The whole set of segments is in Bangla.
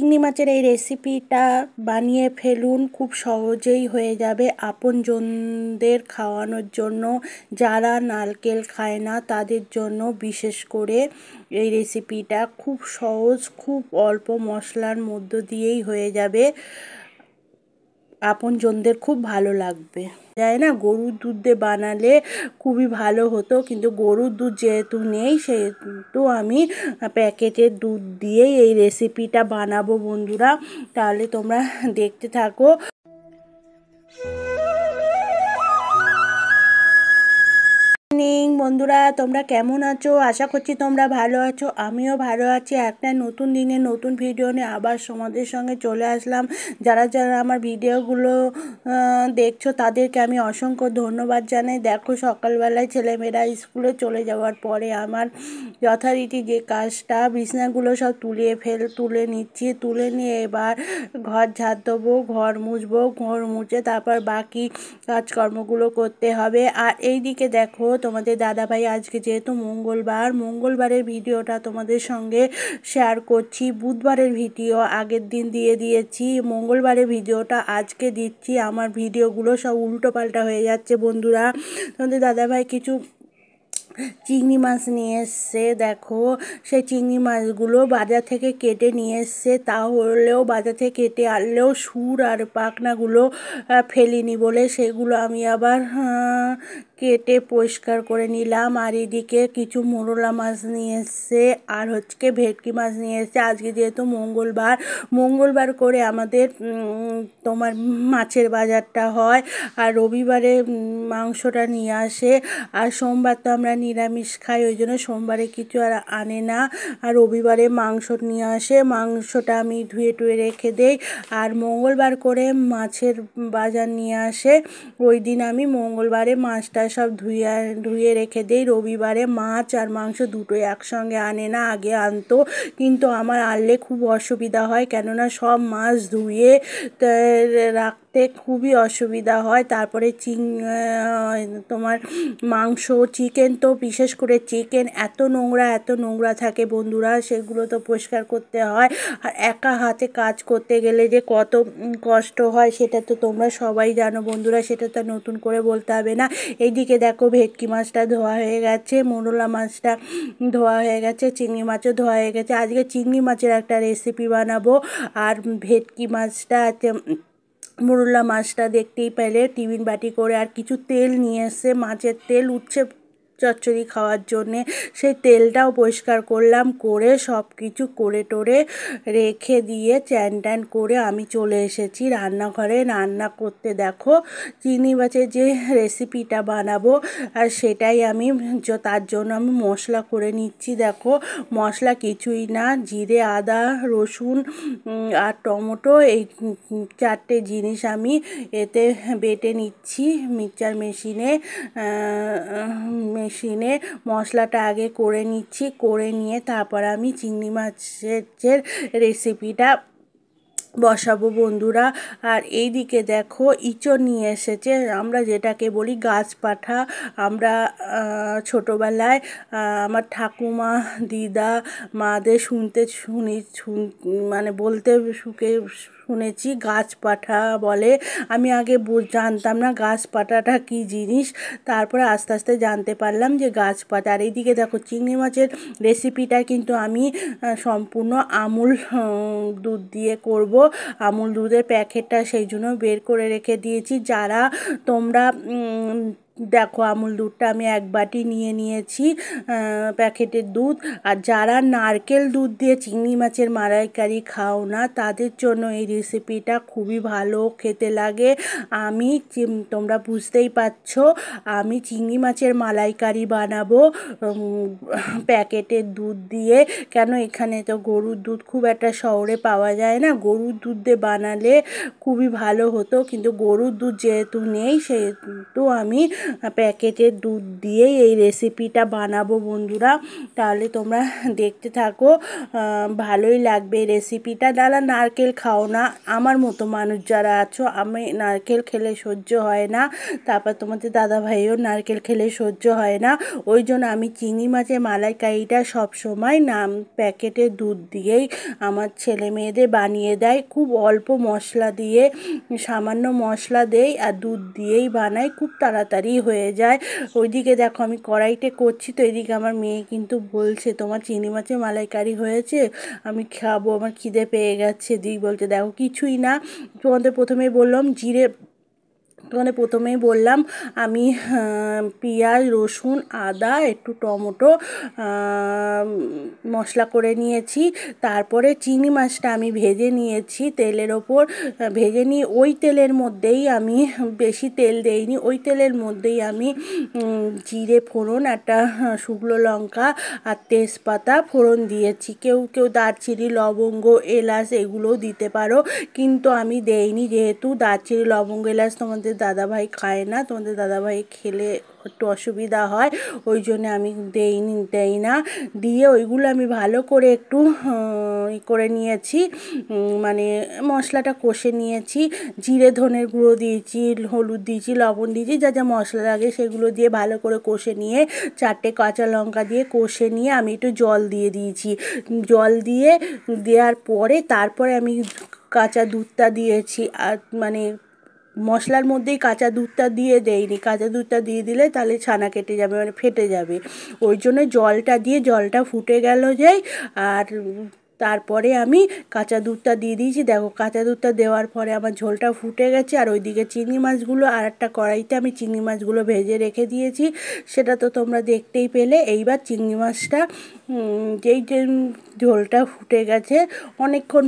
চিংড়ি মাছের এই রেসিপিটা বানিয়ে ফেলুন, খুব সহজেই হয়ে যাবে আপনজনদের খাওয়ানোর জন্য। যারা নারকেল খায় না তাদের জন্য বিশেষ করে এই রেসিপিটা খুব সহজ, খুব অল্প মশলার মধ্য দিয়েই হয়ে যাবে, আপনজনদের খুব ভালো লাগবে। যায় না, গরুর দুধ দিয়ে বানালে খুবই ভালো হতো, কিন্তু গরুর দুধ যেহেতু নেই সেহেতু আমি প্যাকেটের দুধ দিয়েই এই রেসিপিটা বানাবো বন্ধুরা। তাহলে তোমরা দেখতে থাকো। বন্ধুরা, তোমরা কেমন আছো? আশা করছি তোমরা ভালো আছো, আমিও ভালো আছি। একটা নতুন দিনে নতুন ভিডিও নিয়ে আবার তোমাদের সঙ্গে চলে আসলাম। যারা যারা আমার ভিডিওগুলো দেখছো তাদেরকে আমি অসংখ্য ধন্যবাদ জানাই। দেখো, সকালবেলায় ছেলেমেয়েরা স্কুলে চলে যাওয়ার পরে আমার যথারীতি যে কাজটা, বিছানাগুলো সব তুলে নিচ্ছি। তুলে নিয়ে এবার ঘর ঝাড় দেবো, ঘর মুছবো, ঘর মুছে তারপর বাকি কাজকর্মগুলো করতে হবে। আর এই দিকে দেখো, তোমাদের দাদাভাই আজকে যেহেতু মঙ্গলবারের ভিডিওটা তোমাদের সঙ্গে শেয়ার করছি। বুধবারের ভিডিও আগের দিন দিয়ে দিয়েছি, মঙ্গলবারের ভিডিওটা আজকে দিচ্ছি। আমার ভিডিওগুলো সব উল্টোপাল্টা হয়ে যাচ্ছে বন্ধুরা। তোমাদের দাদাভাই কিছু চিংড়ি মাছ নিয়ে এসছে। দেখো, সেই চিংড়ি মাছগুলো বাজার থেকে কেটে নিয়ে এসছে। তাহলেও বাজার থেকে কেটে আনলেও সুর আর পাখনাগুলো ফেলিনি বলে সেগুলো আমি আবার কেটে পরিষ্কার করে নিলাম। আর এদিকে কিছু মোরলা মাছ নিয়ে এসছে, আর ভেটকি মাছ নিয়ে এসছে। আজকে যেহেতু মঙ্গলবার করে আমাদের তোমার মাছের বাজারটা হয়, আর রবিবারে মাংসটা নিয়ে আসে। আর সোমবার তো আমরা নিরামিষ খাই, ওই জন্য সোমবারে কিছু আর আনে না, আর রবিবারে মাংস নিয়ে আসে। মাংসটা আমি ধুয়ে টুয়ে রেখে দেই। আর মঙ্গলবার করে মাছের বাজার নিয়ে আসে, ওই দিন আমি মঙ্গলবারে মাছটা সব ধুয়ে রেখে দেই। রবিবারে মাছ আর মাংস দুটোই একসঙ্গে আনে না, আগে আনতো, কিন্তু আমার আনলে খুব অসুবিধা হয়, কেননা সব মাছ ধুয়ে রাখতে খুবই অসুবিধা হয়। তারপরে তোমার মাংস, চিকেন তো বিশেষ করে চিকেন এত নোংরা থাকে বন্ধুরা, সেগুলো তো পরিষ্কার করতে হয়। আর একা হাতে কাজ করতে গেলে যে কত কষ্ট হয় সেটা তো তোমরা সবাই জানো বন্ধুরা, সেটা তো নতুন করে বলতে হবে না। এইদিকে দেখো, ভেটকি মাছটা ধোয়া হয়ে গেছে, মোরলা মাছটা ধোয়া হয়ে গেছে, চিংড়ি মাছও ধোয়া হয়ে গেছে। আজকে চিংড়ি মাছের একটা রেসিপি বানাবো, আর ভেটকি মাছটা মোরলা মাছটা দেখতেই পেলে টিফিন বাটি করে। আর কিছু তেল নিয়ে এসে, মাছের তেল, উচ্ছে চচ্চড়ি খাওয়ার জন্যে, সেই তেলটাও পরিষ্কার করলাম, করে সব কিছু করে টোরে রেখে দিয়ে চ্যান ট্যান করে আমি চলে এসেছি রান্নাঘরে রান্না করতে। দেখো, চিংড়ি মাছের যে রেসিপিটা বানাবো আর সেটাই আমি তার জন্য আমি মশলা করে নিচ্ছি। দেখো, মশলা কিছুই না, জিরে, আদা, রসুন আর টমেটো, এই চারটে জিনিস আমি এতে বেটে নিচ্ছি মিক্সচার মেশিনে মশলাটা আগে করে নিচ্ছি। করে নিয়ে তারপর আমি চিংড়ি মাছের রেসিপিটা বসাবো বন্ধুরা। আর এই দিকে দেখো, ইঁচড় নিয়ে এসেছে, আমরা যেটাকে বলি গাছপাঠা। আমরা ছোটোবেলায় আমার ঠাকুমা, দিদা, মাদের মানে বলতে শুনেছি গাছপাঠা বলে। আমি আগে জানতাম না গাছপাঠাটা কী জিনিস, তারপরে আস্তে আস্তে জানতে পারলাম যে গাছপাঠা। আর এইদিকে দেখো, চিংড়ি মাছের রেসিপিটা কিন্তু আমি সম্পূর্ণ আমুল দুধ দিয়ে করব। আমুল দুধের প্যাকেটটা সেই জন্য বের করে রেখে দিয়েছি। যারা তোমরা দেখো, আমুল দুধটা আমি এক বাটি নিয়ে নিয়েছি, প্যাকেটের দুধ। আর যারা নারকেল দুধ দিয়ে চিংড়ি মাছের মালাইকারি খাও না তাদের জন্য এই রেসিপিটা খুবই ভালো খেতে লাগে। তোমরা বুঝতেই পারছো, আমি চিংড়ি মাছের মালাইকারি বানাবো প্যাকেটের দুধ দিয়ে। কেন, এখানে তো গরুর দুধ খুব একটা শহরে পাওয়া যায় না, গরুর দুধ দিয়ে বানালে খুবই ভালো হতো, কিন্তু গরুর দুধ যেহেতু নেই সেহেতু আমি প্যাকেটের দুধ দিয়েই এই রেসিপিটা বানাবো বন্ধুরা। তাহলে তোমরা দেখতে থাকো, ভালোই লাগবে রেসিপিটা। যারা নারকেল খাও না, আমার মতো মানুষ যারা আছো, আমি নারকেল খেলে সহ্য হয় না, তারপর তোমাদের দাদাভাইও নারকেল খেলে সহ্য হয় না, ওই জন্য আমি চিংড়ি মাছের মালাইকারিটা সবসময় প্যাকেটের দুধ দিয়েই আমার ছেলে মেয়েদের বানিয়ে দেয়। খুব অল্প মশলা দিয়ে, সামান্য মশলা দেই আর দুধ দিয়েই বানাই, খুব তাড়াতাড়ি হয়ে যায়। ওইদিকে দেখো আমি কড়াইতে করছি, তো এদিকে আমার মেয়ে কিন্তু বলছে তোমার চিংড়ি মাছের মালাইকারি হয়েছে, আমি খাবো, আমার খিদে পেয়ে গেছে। দিক বলছে দেখো কিছুই না, প্রথমেই বললাম আমি পেঁয়াজ রসুন আদা একটু টমেটো মশলা করে নিয়েছি। তারপরে চিংড়ি মাছটা আমি ভেজে নিয়েছি তেলের ওপর, ভেজে নিয়ে ওই তেলের মধ্যেই আমি, বেশি তেল দেইনি, ওই তেলের মধ্যেই আমি জিরে ফোড়ন, একটা শুকনো লঙ্কা আর তেজপাতা ফোড়ন দিয়েছি। কেউ কেউ দারচিনি লবঙ্গ এলাচ এগুলোও দিতে পারো, কিন্তু আমি দেইনি, যেহেতু দারচিনি লবঙ্গ এলাচ তোমাদের দাদাভাই খায় না, তোমাদের দাদাভাই খেলে একটু অসুবিধা হয়, ওই জন্য আমি দেই না। দিয়ে ওইগুলো আমি ভালো করে একটু করে নিয়েছি, মানে মশলাটা কষে নিয়েছি। জিরে ধনের গুঁড়ো দিয়েছি, হলুদ দিয়েছি, লবণ দিয়েছি, যা যা মশলা লাগে সেগুলো দিয়ে ভালো করে কষে নিয়ে 4টে কাঁচা লঙ্কা দিয়ে কষে নিয়ে আমি একটু জল দিয়ে দিয়েছি। জল দেওয়ার পরে তারপরে আমি কাঁচা দুধটা দিয়েছি। আর মানে মশলার মধ্যেই কাঁচা দুধটা দিয়ে দেইনি, কাঁচা দুধটা দিয়ে দিলে তাহলে ছানা কেটে যাবে, মানে ফেটে যাবে, ওই জন্য জলটা ফুটে গেল যেই, আর তারপরে আমি কাঁচা দুধটা দিয়ে দিয়েছি। দেখো কাঁচা দুধটা দেওয়ার পরে আমার ঝোলটা ফুটে গেছে, আর ওইদিকে চিংড়ি মাছগুলো আর একটা কড়াইতে আমি চিংড়ি মাছগুলো ভেজে রেখে দিয়েছি, সেটা তো তোমরা দেখতেই পেলে। এইবার চিংড়ি মাছটা যেই যে ঝোলটা ফুটে গেছে, অনেকক্ষণ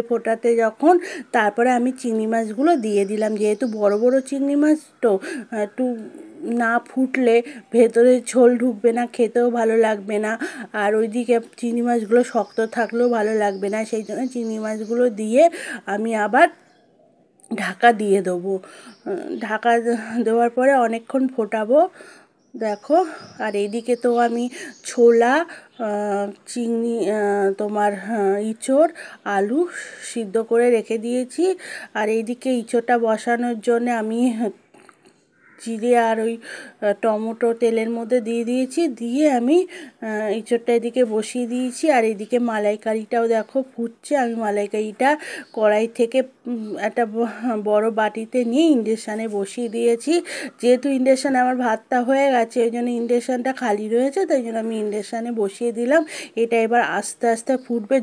ফোটাতে যখন, তারপরে আমি চিংড়ি মাছগুলো দিয়ে দিলাম। যেহেতু বড় বড় চিংড়ি মাছ তো একটু না ফুটলে ভেতরে ঝোল ঢুকবে না, খেতেও ভালো লাগবে না, আর ওইদিকে চিংড়ি মাছগুলো শক্ত থাকলেও ভালো লাগবে না, সেই জন্য চিংড়ি মাছগুলো দিয়ে আমি আবার ঢাকা দিয়ে দেবো। ঢাকা দেওয়ার পরে অনেকক্ষণ ফোটাবো দেখো। আর এইদিকে তো আমি ছোলা, চিংড়ি, তোমার ইঁচড়, আলু সিদ্ধ করে রেখে দিয়েছি। আর এইদিকে ইঁচড়টা বসানোর জন্য আমি জিরে আর ওই টমেটো তেলের মধ্যে দিয়ে দিয়েছি, দিয়ে আমি ইঁচড়টা এদিকে বসিয়ে দিয়েছি। আর এদিকে মালাইকারিটাও দেখো ফুটছে, আমি মালাইকারিটা কড়াই থেকে একটা বড় বাটিতে নিয়ে ইন্ডাকশানে বসিয়ে দিয়েছি। যেহেতু ইন্ডাকশানে আমার ভাতটা হয়ে গেছে, ওই জন্য ইন্ডাকশানটা খালি রয়েছে, তাই জন্য আমি ইন্ডাকশানে বসিয়ে দিলাম। এটা এবার আস্তে আস্তে ফুটবে,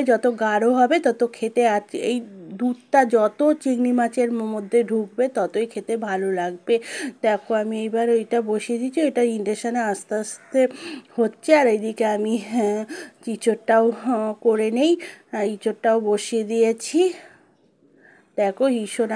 যত গাঢ় হবে তত খেতে, আছে এই দুধটা যত চিংড়ি মাছের মধ্যে ঢুকবে ততই খেতে ভালো লাগবে। দেখো আমি এইবার ওইটা বসিয়ে দিচ্ছি, ওইটা ইন্ডাকশানে আস্তে আস্তে হচ্ছে। আর এইদিকে আমি ইঁচড়টাও করে নেই, ইঁচড়টাও বসিয়ে দিয়েছি। দেখো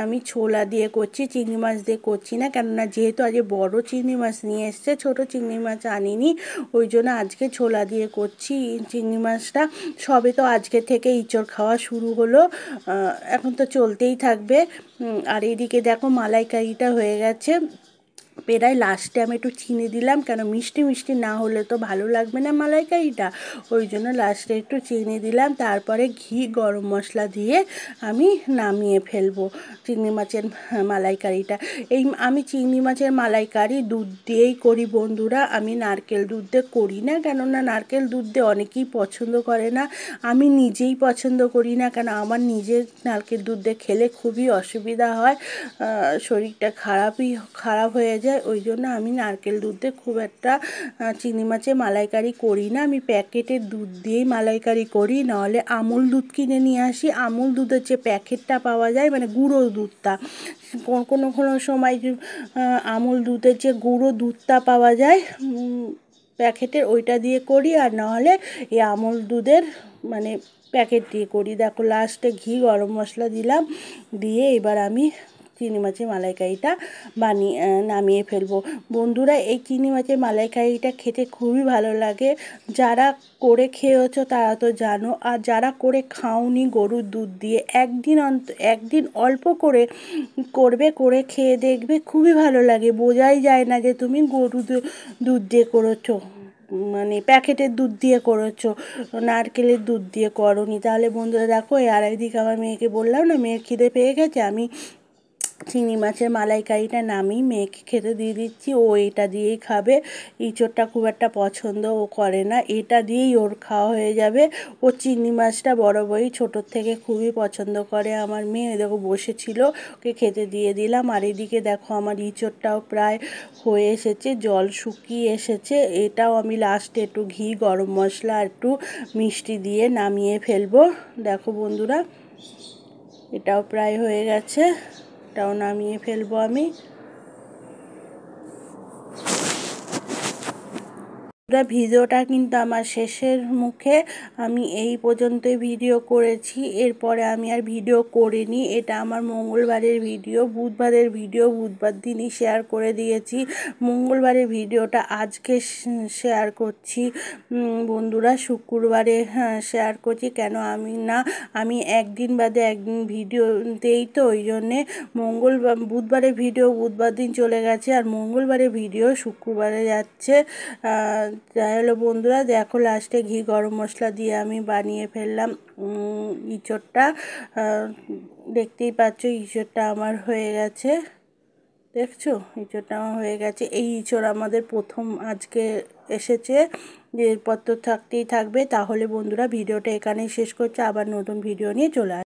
আমি ছোলা দিয়ে করছি, চিংড়ি মাছ দিয়ে করছি না, কেননা যেহেতু আজকে বড় চিংড়ি মাছ নিয়ে এসছে, ছোট চিংড়ি মাছ আনিনি, ওই জন্য আজকে ছোলা দিয়ে করছি চিংড়ি মাছটা। সবে তো আজকে থেকে ইঁচড় খাওয়া শুরু হলো, এখন তো চলতেই থাকবে। আর এইদিকে দেখো মালাইকারিটা হয়ে গেছে প্রায়, লাস্টে আমি একটু চিনি দিলাম, কেন মিষ্টি মিষ্টি না হলে তো ভালো লাগবে না মালাইকারিটা, ওই জন্য লাস্টে একটু চিনি দিলাম। তারপরে ঘি গরম মশলা দিয়ে আমি নামিয়ে ফেলবো চিংড়ি মাছের মালাইকারিটা। আমি চিংড়ি মাছের মালাইকারি দুধ দিয়েই করি বন্ধুরা, আমি নারকেল দুধ দিয়ে করি না, কেননা নারকেল দুধ দিয়ে অনেকেই পছন্দ করে না, আমি নিজেই পছন্দ করি না, কেন আমার নিজের নারকেল দুধ দিয়ে খেলে খুবই অসুবিধা হয়, শরীরটা খারাপ হয়ে যায়, ওই জন্য আমি নারকেল দুধ দিয়ে খুব একটা চিংড়ি মাছের মালাইকারি করি না। আমি প্যাকেটের দুধ দিয়েই মালাইকারি করি, নাহলে আমুল দুধ কিনে নিয়ে আসি। আমুল দুধের যে প্যাকেটটা পাওয়া যায়, মানে গুঁড়ো দুধটা, কোনো সময় আমুল দুধের যে গুঁড়ো দুধটা পাওয়া যায় প্যাকেটের, ওইটা দিয়ে করি, আর নাহলে এই আমুল দুধের মানে প্যাকেট দিয়ে করি। দেখো লাস্টে ঘি গরম মশলা দিলাম, দিয়ে এবার আমি চিংড়ি মাছের মালাইকারিটা নামিয়ে ফেলবো। বন্ধুরা, এই চিংড়ি মাছের মালাইকারিটা খেতে খুবই ভালো লাগে। যারা করে খেয়েছো তারা তো জানো, আর যারা করে খাওনি গরুর দুধ দিয়ে একদিন অল্প করে করবে, করে খেয়ে দেখবে খুবই ভালো লাগে। বোঝাই যায় না যে তুমি দুধ দিয়ে করেছো, মানে প্যাকেটের দুধ দিয়ে করেছো, নারকেলের দুধ দিয়ে করোনি। তাহলে বন্ধুরা দেখো, আর একদিকে আমার মেয়েকে বললাম না, মেয়ের খিদে পেয়ে গেছে, আমি চিংড়ি মাছের মালাইকারিটা নামিয়ে মেয়েকে খেতে দিয়ে দিচ্ছি। ও এটা দিয়েই খাবে। ইঁচড়টা খুব একটা পছন্দ ও করে না, এটা দিয়েই ওর খাওয়া হয়ে যাবে। ও চিংড়ি মাছটা বরাবরই ছোটোর থেকে খুবই পছন্দ করে আমার মেয়ে। দেখো বসেছিল, ওকে খেতে দিয়ে দিলাম। আর এদিকে দেখো আমার ইঁচড়টাও প্রায় হয়ে এসেছে, জল শুকিয়ে এসেছে। এটাও আমি লাস্টে একটু ঘি, গরম মশলা, একটু মিষ্টি দিয়ে নামিয়ে ফেলবো। দেখো বন্ধুরা, এটাও প্রায় হয়ে গেছে, এটাও নামিয়ে ফেলবো আমি। ভিডিওটা কিন্তু আমার শেষের মুখে। আমি এই পর্যন্তই ভিডিও করেছি, এরপরে আমি আর ভিডিও করিনি। এটা আমার মঙ্গলবারের ভিডিও, বুধবারের ভিডিও বুধবার দিনই শেয়ার করে দিয়েছি। মঙ্গলবারের ভিডিওটা আজকে শেয়ার করছি বন্ধুরা, শুক্রবারে শেয়ার করছি। কেন আমি একদিন বাদে একদিন ভিডিও দেই, তো ওই জন্যে বুধবারের ভিডিও বুধবার দিন চলে গেছে, আর মঙ্গলবারের ভিডিও শুক্রবারে যাচ্ছে। যাই হলো বন্ধুরা, দেখো লাস্টে ঘি, গরম মশলা দিয়ে আমি বানিয়ে ফেললাম ইঁচড়টা। দেখতেই পাচ্ছ ইঁচড়টা আমার হয়ে গেছে, দেখছো ইঁচড়টা আমার হয়ে গেছে। এই ইঁচড় আমাদের প্রথম আজকে এসেছে, যে এরপর তো থাকতেই থাকবে। তাহলে বন্ধুরা, ভিডিওটা এখানেই শেষ করছি, আবার নতুন ভিডিও নিয়ে চলে আসবো।